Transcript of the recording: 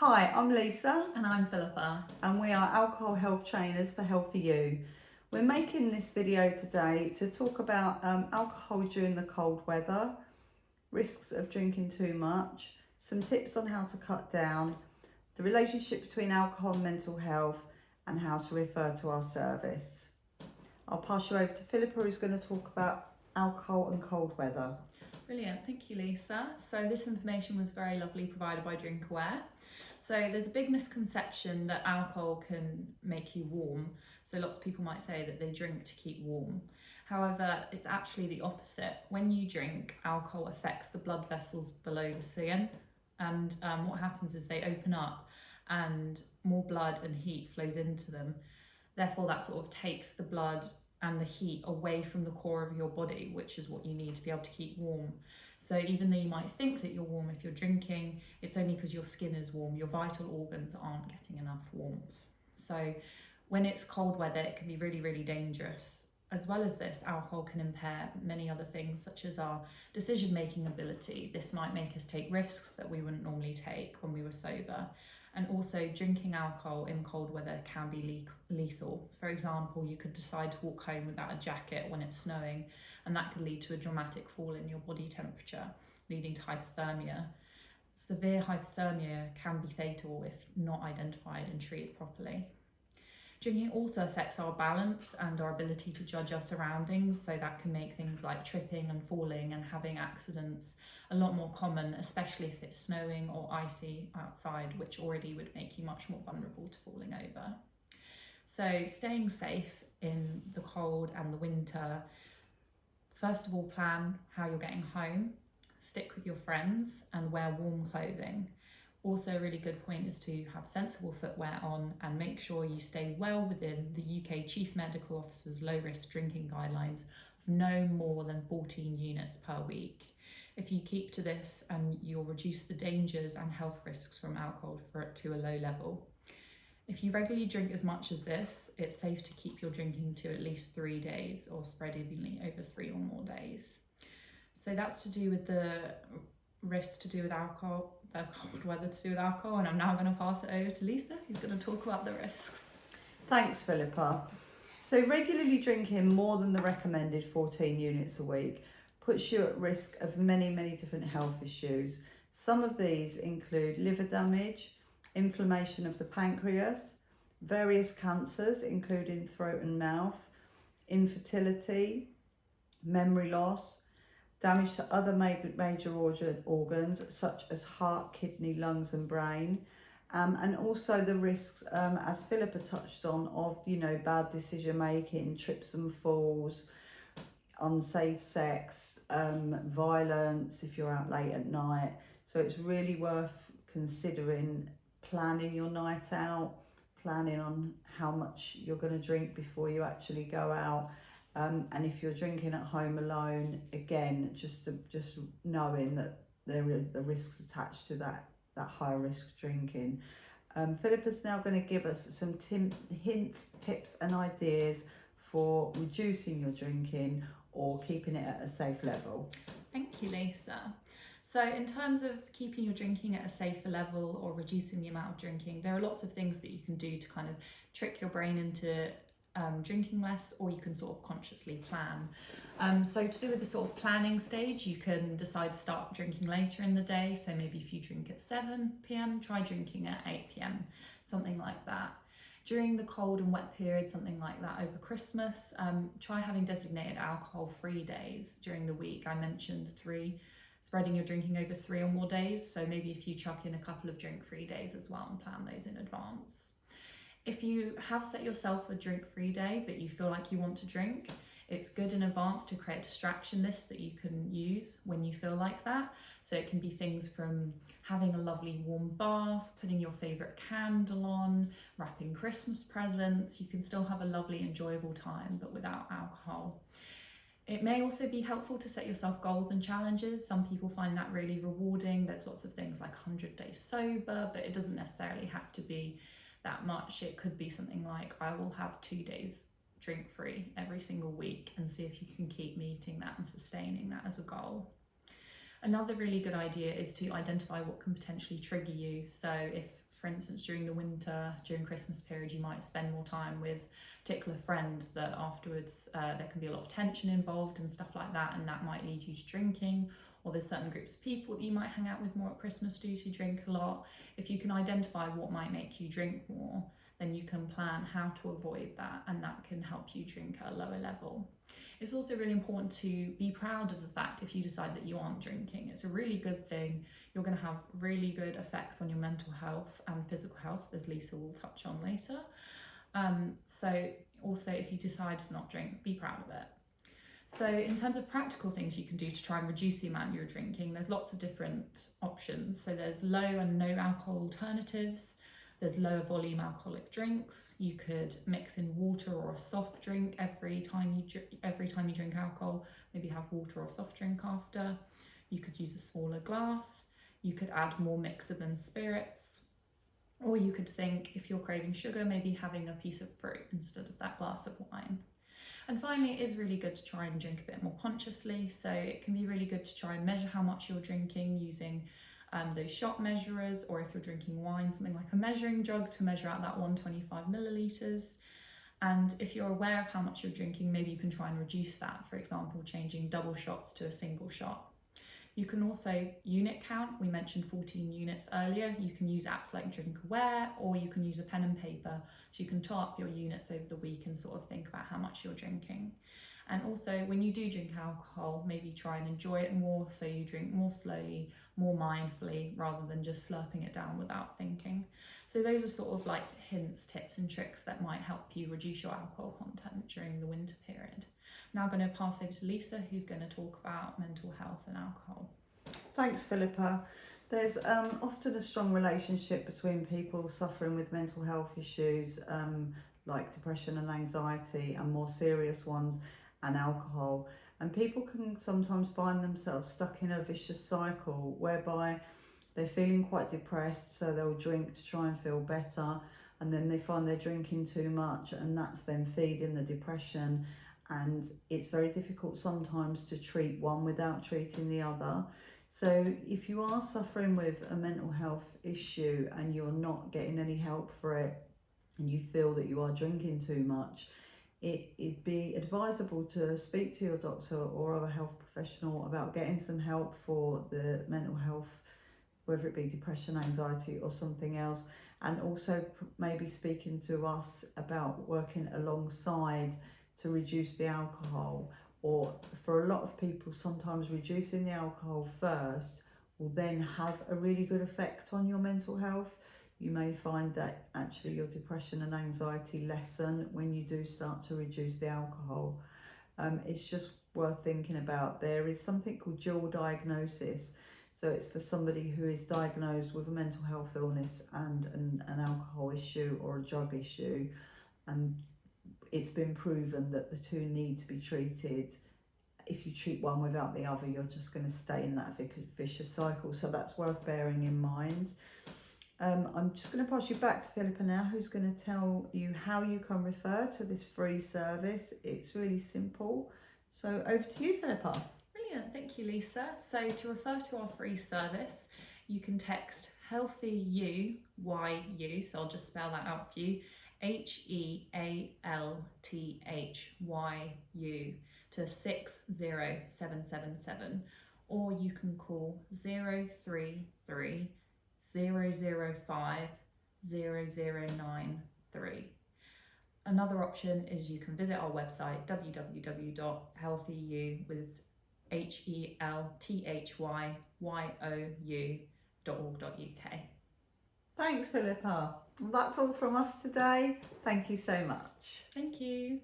Hi, I'm Lisa And I'm Philippa. and we are alcohol health trainers for Healthy You. We're making this video today to talk about alcohol during the cold weather, risks of drinking too much, some tips on how to cut down, the relationship between alcohol and mental health, and how to refer to our service. I'll pass you over to Philippa, who's going to talk about alcohol and cold weather. Brilliant, thank you, Lisa. So this information was very lovely provided by DrinkAware. So there's a big misconception that alcohol can make you warm. So lots of people might say that they drink to keep warm. However, it's actually the opposite. When you drink, alcohol affects the blood vessels below the skin, and what happens is they open up and more blood and heat flows into them. Therefore, that sort of takes the blood and the heat away from the core of your body, which is what you need to be able to keep warm. So even though you might think that you're warm if you're drinking, it's only because your skin is warm. Your vital organs aren't getting enough warmth. So when it's cold weather, it can be really, really dangerous. As well as this, alcohol can impair many other things, such as our decision-making ability. This might make us take risks that we wouldn't normally take when we were sober. And also, drinking alcohol in cold weather can be lethal. For example, you could decide to walk home without a jacket when it's snowing, and that could lead to a dramatic fall in your body temperature, leading to hypothermia. Severe hypothermia can be fatal if not identified and treated properly. Drinking also affects our balance and our ability to judge our surroundings, so that can make things like tripping and falling and having accidents a lot more common, especially if it's snowing or icy outside, which already would make you much more vulnerable to falling over. So staying safe in the cold and the winter, first of all, plan how you're getting home, stick with your friends and wear warm clothing. Also, a really good point is to have sensible footwear on and make sure you stay well within the UK Chief Medical Officer's low risk drinking guidelines of no more than 14 units per week. If you keep to this, and you'll reduce the dangers and health risks from alcohol to a low level. If you regularly drink as much as this, it's safe to keep your drinking to at least 3 days or spread evenly over 3 or more days. So that's to do with the risks to do with alcohol, the cold weather to do with alcohol, and I'm now going to pass it over to Lisa, who's going to talk about the risks. Thanks, Philippa. So regularly drinking more than the recommended 14 units a week puts you at risk of many different health issues. Some of these include liver damage, inflammation of the pancreas, various cancers including throat and mouth, infertility, memory loss, damage to other major organs such as heart, kidney, lungs and brain, and also the risks, as Philippa touched on, of bad decision making, trips and falls, unsafe sex, violence if you're out late at night. So it's really worth considering planning your night out, planning on how much you're going to drink before you actually go out. And if you're drinking at home alone, again, just knowing that there is the risks attached to that high risk drinking. Philippa's now going to give us some hints, tips and ideas for reducing your drinking or keeping it at a safe level. Thank you, Lisa. So in terms of keeping your drinking at a safer level or reducing the amount of drinking, there are lots of things that you can do to kind of trick your brain into drinking less, or you can sort of consciously plan. So to do with the sort of planning stage, you can decide to start drinking later in the day. So maybe if you drink at 7 p.m, try drinking at 8 p.m, something like that. During the cold and wet period, something like that over Christmas, try having designated alcohol-free days during the week. I mentioned 3, spreading your drinking over 3 or more days. So maybe if you chuck in a couple of drink-free days as well and plan those in advance. If you have set yourself a drink-free day, but you feel like you want to drink, it's good in advance to create a distraction list that you can use when you feel like that. So it can be things from having a lovely warm bath, putting your favourite candle on, wrapping Christmas presents. You can still have a lovely, enjoyable time, but without alcohol. It may also be helpful to set yourself goals and challenges. Some people find that really rewarding. There's lots of things like 100 days sober, but it doesn't necessarily have to be that much. It could be something like, I will have 2 days drink free every single week, and see if you can keep meeting that and sustaining that as a goal. Another really good idea is to identify what can potentially trigger you. So if for instance, during the winter, during Christmas period, you might spend more time with a particular friend that afterwards there can be a lot of tension involved and stuff like that, and that might lead you to drinking. Or there's certain groups of people that you might hang out with more at Christmas who drink a lot. If you can identify what might make you drink more, then you can plan how to avoid that, and that can help you drink at a lower level. It's also really important to be proud of the fact if you decide that you aren't drinking. It's a really good thing. You're going to have really good effects on your mental health and physical health, as Lisa will touch on later. So also, if you decide to not drink, be proud of it. So in terms of practical things you can do to try and reduce the amount you're drinking, there's lots of different options. So there's low and no alcohol alternatives. There's lower volume alcoholic drinks. You could mix in water or a soft drink every time you drink alcohol. Maybe have water or soft drink after. You could use a smaller glass. You could add more mixer than spirits. Or you could think, if you're craving sugar, maybe having a piece of fruit instead of that glass of wine. And finally, it is really good to try and drink a bit more consciously. So it can be really good to try and measure how much you're drinking using those shot measurers, or if you're drinking wine, something like a measuring jug to measure out that 125 millilitres. And if you're aware of how much you're drinking, maybe you can try and reduce that, for example, changing double shots to a single shot. You can also unit count. We mentioned 14 units earlier. You can use apps like DrinkAware, or you can use a pen and paper, so you can tot up your units over the week and sort of think about how much you're drinking. And also, when you do drink alcohol, maybe try and enjoy it more, so you drink more slowly, more mindfully, rather than just slurping it down without thinking. So those are sort of like hints, tips and tricks that might help you reduce your alcohol content during the winter period. Now I'm going to pass over to Lisa, who's going to talk about mental health and alcohol. Thanks, Philippa. There's often a strong relationship between people suffering with mental health issues like depression and anxiety, and more serious ones, and alcohol. And people can sometimes find themselves stuck in a vicious cycle whereby they're feeling quite depressed, so they'll drink to try and feel better, and then they find they're drinking too much, and that's then feeding the depression. And it's very difficult sometimes to treat one without treating the other. So if you are suffering with a mental health issue and you're not getting any help for it, and you feel that you are drinking too much, it'd be advisable to speak to your doctor or other health professional about getting some help for the mental health, whether it be depression, anxiety or something else. And also maybe speaking to us about working alongside to reduce the alcohol. Or for a lot of people, sometimes reducing the alcohol first will then have a really good effect on your mental health. You may find that actually your depression and anxiety lessen when you do start to reduce the alcohol. It's just worth thinking about. There is something called dual diagnosis. So it's for somebody who is diagnosed with a mental health illness and an alcohol issue or a drug issue. And it's been proven that the two need to be treated. If you treat one without the other, you're just going to stay in that vicious cycle. So that's worth bearing in mind. I'm just going to pass you back to Philippa now, who's going to tell you how you can refer to this free service. It's really simple. So over to you, Philippa. Brilliant, thank you, Lisa. So to refer to our free service, you can text HEALTHYYOU, so I'll just spell that out for you, HEALTHYU to 60777, or you can call 033 005 0093. Another option is you can visit our website www.healthyu with HELTHYYOU.org.uk. Thanks, Philippa. Well, that's all from us today. Thank you so much. Thank you.